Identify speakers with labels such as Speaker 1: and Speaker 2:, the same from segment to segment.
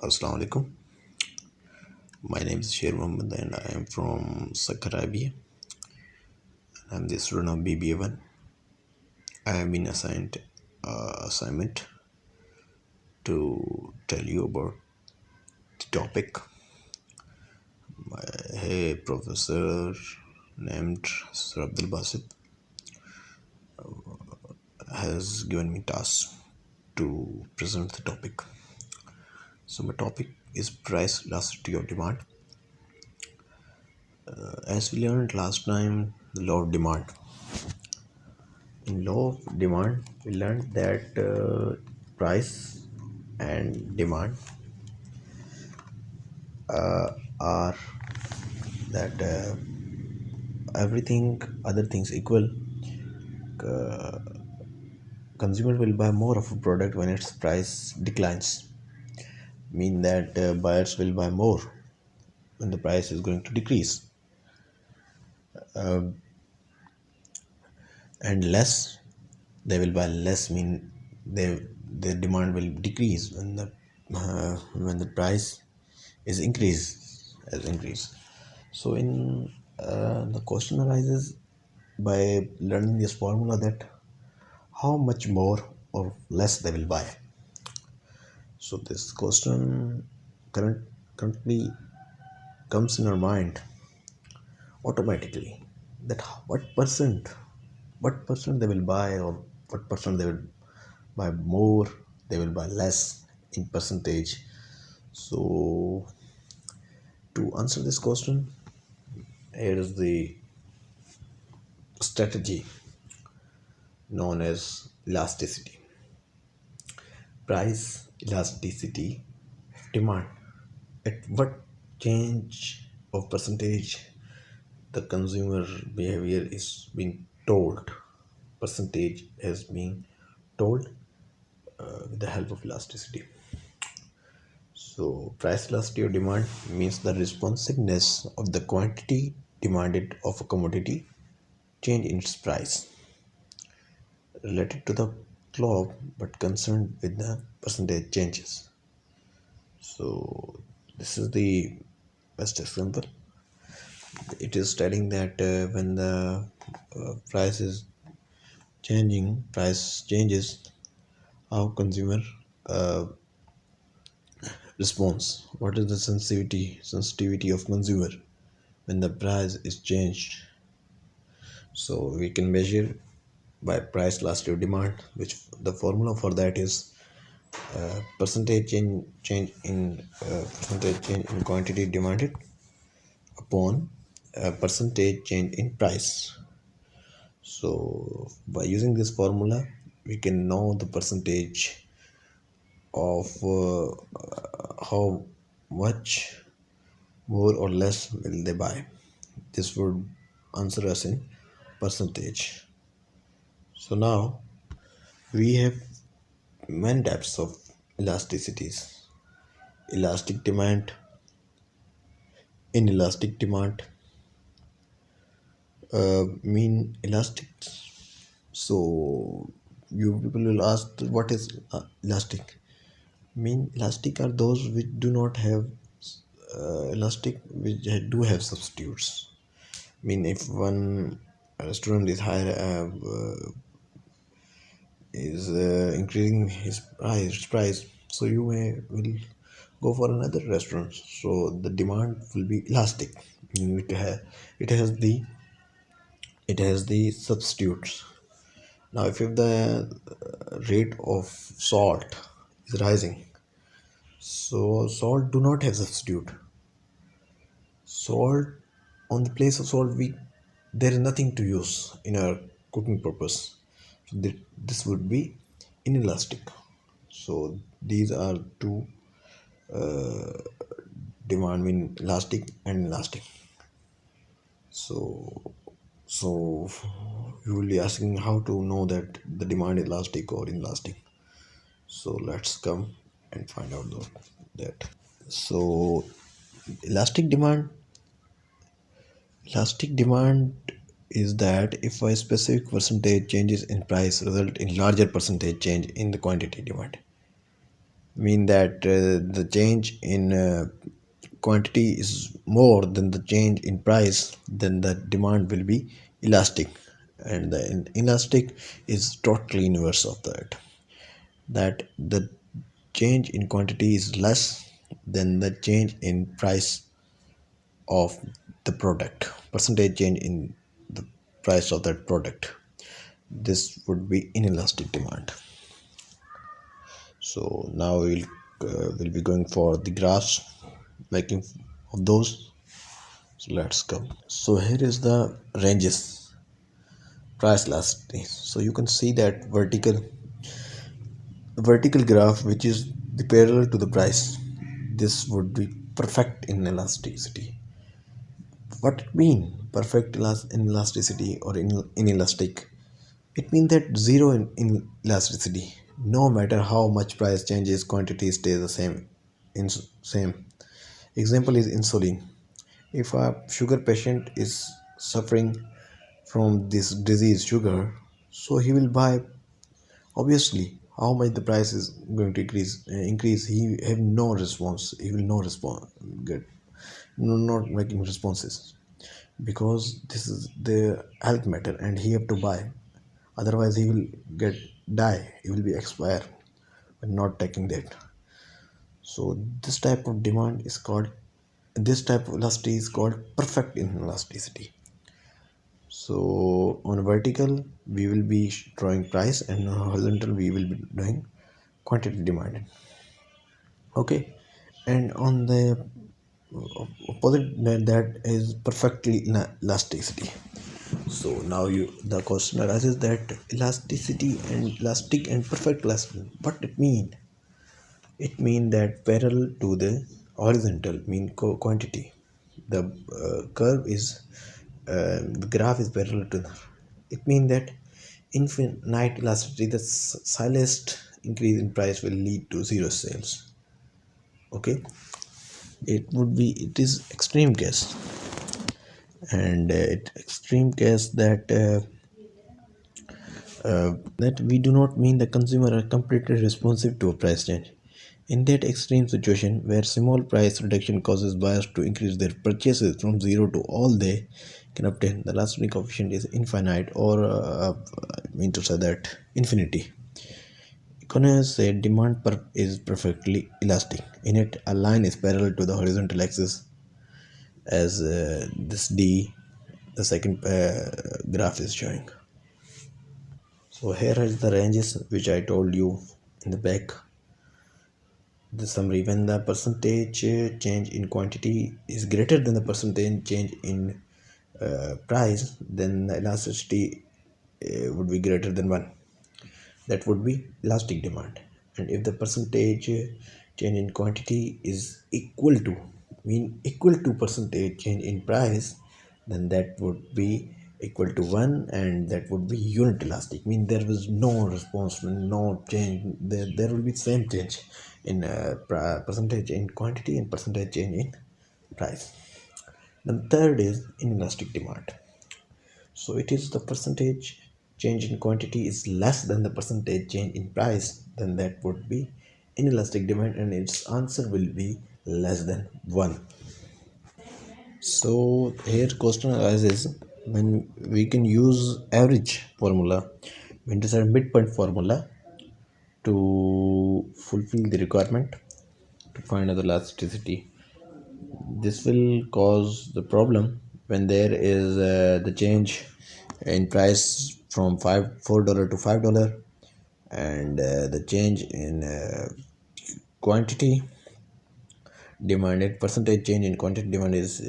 Speaker 1: Assalamu alaikum. My name is Sher Mohammed and I am from Saudi Arabia. I'm the student of BBA1. I have been assigned assignment to tell you about the topic. A professor named Sir Abdul Basit has given me task to present the topic. So my topic is price elasticity of demand. As we learned last time, the law of demand. In law of demand, we learned that price and demand are that everything other things equal, consumer will buy more of a product when its price declines. Mean that buyers will buy more when the price is going to decrease, and less they will buy less. Mean their demand will decrease when the price is increase. So in the question arises by learning this formula that how much more or less they will buy. So this question currently comes in our mind automatically, that what percent they will buy, or what percent they will buy more, they will buy less in percentage. So to answer this question, here is the strategy known as elasticity. Price elasticity of demand. At what change of percentage the consumer behavior is being told, percentage has been told with the help of elasticity. So price elasticity of demand means the responsiveness of the quantity demanded of a commodity change in its price, related to the law but concerned with the percentage changes. So this is the best example. It is telling that when the price is price changes, how consumer uh, responds. What is the sensitivity of consumer when the price is changed? So we can measure by price elasticity of demand, which the formula for that is percentage change in quantity demanded upon percentage change in price. So by using this formula, we can know the percentage of how much more or less will they buy. This would answer us in percentage. So now we have many types of elasticities: elastic demand, inelastic demand, mean elastic. So you people will ask, what is elastic? Mean elastic are those which do not have elastic, which do have substitutes. Mean if one student is higher is increasing his price, so you will go for another restaurant. So the demand will be elastic. It has the substitutes. Now if the rate of salt is rising, so salt do not have substitute. Salt, on the place of salt, we there is nothing to use in our cooking purpose. So this would be inelastic. So these are two demand, mean elastic and elastic. So you will be asking how to know that the demand is elastic or inelastic. So let's come and find out that. So elastic demand elastic demand is that if a specific percentage changes in price result in larger percentage change in the quantity demand. mean that the change in quantity is more than the change in price, then the demand will be elastic, and the elastic is totally inverse of that, that the change in quantity is less than the change in price of the product, percentage change in the price of that product. This would be inelastic demand. So now we'll be going for the graphs making of those. So let's go. So here is the ranges price elasticity. So you can see that vertical graph which is the parallel to the price. This would be perfect in elasticity. What it mean perfect inelasticity or inelastic? It means that zero in elasticity. No matter how much price changes, quantity stays the same. In same example is insulin. If a sugar patient is suffering from this disease sugar, so he will buy. Obviously, how much the price is going to increase, he have no response. He will no respond. Get not making responses because this is the health matter, and he have to buy. Otherwise, he will get die. He will be expire by not taking that. So this type of demand is called, this type of elasticity is called perfect inelasticity. So on vertical we will be drawing price, and on horizontal we will be doing quantity demanded. Okay, and on the opposite that is perfectly elasticity. So now you the question arises that elasticity and elastic and perfect elasticity, what it mean? It mean that parallel to the horizontal mean quantity. The curve is the graph is parallel to the, it mean that infinite elasticity, the smallest increase in price will lead to zero sales. Okay, it would be, it is extreme case, and it extreme case that we do not mean the consumer are completely responsive to a price change. In that extreme situation where small price reduction causes buyers to increase their purchases from zero to all they can obtain, the elastic coefficient is infinite, or I mean to say that infinity. Economists say demand is perfectly elastic. In it, a line is parallel to the horizontal axis as this D, the second graph is showing. So here is the ranges which I told you in the back. The summary: when the percentage change in quantity is greater than the percentage change in price, then the elasticity would be greater than 1. That would be elastic demand. And if the percentage change in quantity is equal to percentage change in price, then that would be equal to 1, and that would be unit elastic, mean there was no response, no change, there will be same change in percentage in quantity and percentage change in price. The third is inelastic demand. So it is the percentage change in quantity is less than the percentage change in price, then that would be inelastic demand, and its answer will be less than 1. So here question arises when we can use average formula, when to set midpoint formula to fulfill the requirement to find out the elasticity. This will cause the problem when there is the change in price from $4 to $5, and the change in quantity demanded, percentage change in quantity demand is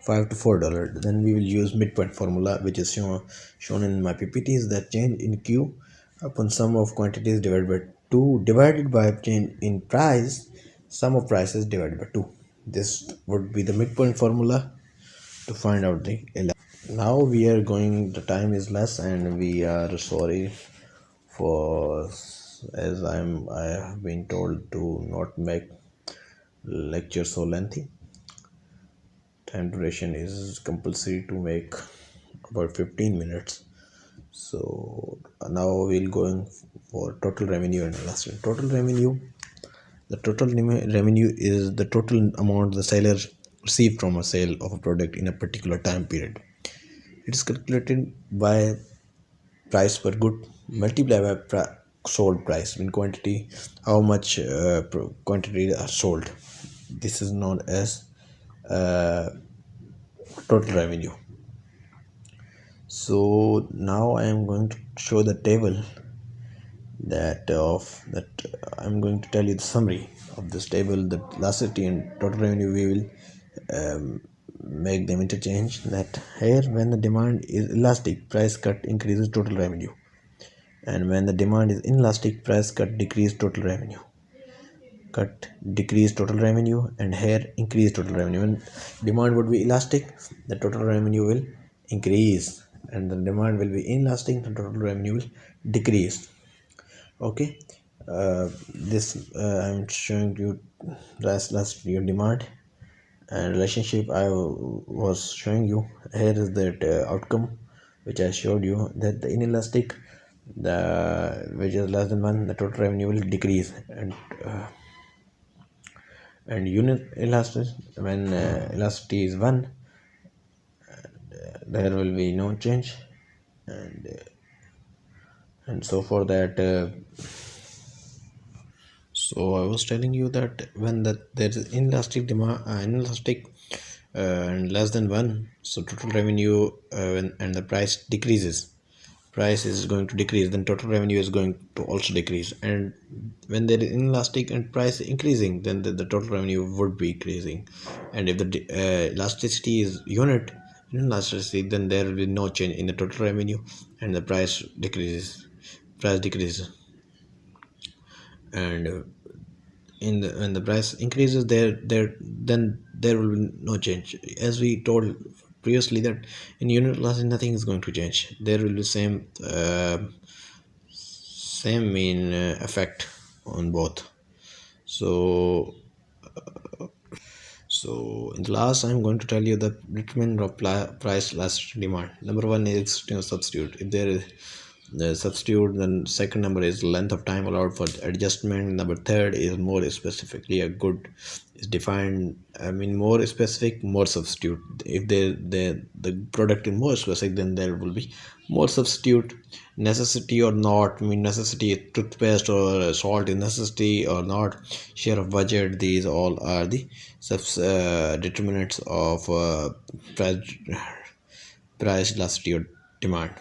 Speaker 1: $5 to $4. Then we will use midpoint formula, which is shown in my ppt, is that change in q upon sum of quantities divided by 2 divided by change in price, sum of prices divided by 2. This would be the midpoint formula to find out the now we are going, the time is less, and we are sorry for, as I have been told to not make lecture so lengthy. Time duration is compulsory to make about 15 minutes. So now we'll going for total revenue and last total revenue. The total revenue is the total amount the seller received from a sale of a product in a particular time period. It is calculated by price per good multiplied by sold price in quantity, how much quantity are sold. This is known as uh, total revenue. So now I am going to show the table that I'm going to tell you the summary of this table. The elasticity and total revenue, we will make them interchange. That here, when the demand is elastic, price cut increases total revenue, and when the demand is inelastic, price cut decrease total revenue. Cut decrease total revenue, and here increase total revenue. When demand would be elastic, the total revenue will increase, and the demand will be inelastic, the total revenue will decrease. Okay, this I'm showing you last your demand and relationship. I was showing you here is that outcome which I showed you, that the inelastic, the which is less than 1, the total revenue will decrease, and unit elastic, when elasticity is 1, there will be no change, and so for that so I was telling you that when there is inelastic demand, inelastic and less than 1, so total revenue and the price decreases, price is going to decrease, then total revenue is going to also decrease. And when there is inelastic and price increasing, then the total revenue would be increasing. And if the elasticity is unit inelasticity, then there will be no change in the total revenue, and the price decreases. And when the price increases, then there will be no change. As we told previously, that in unit loss nothing is going to change, there will be same mean effect on both. So in the last, I'm going to tell you the determinant of price elasticity demand. Number one is substitute. If there is the substitute, then second number is length of time allowed for adjustment. Number third is more specifically a good is defined. I mean, more specific, more substitute. If the product is more specific, then there will be more substitute. Necessity or not, I mean, necessity is toothpaste or salt is necessity or not, share of budget, these all are the determinants of price elasticity or demand.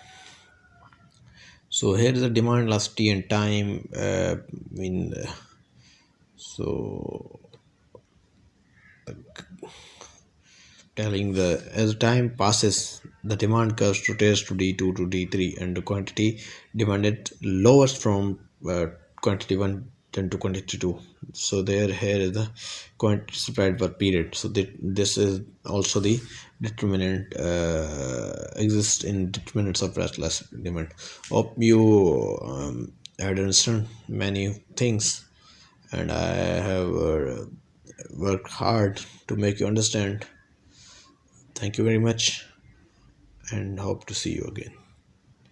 Speaker 1: So here is the demand elasticity and time. So telling the as time passes, the demand curves rotates to D2 to D3, and the quantity demanded lowers from quantity 1 then to quantity 2. So here is the quantity spread per period. So this is also the determinant exists in determinants of restless demand. Hope you had understand many things, and I have worked hard to make you understand. Thank you very much, and hope to see you again.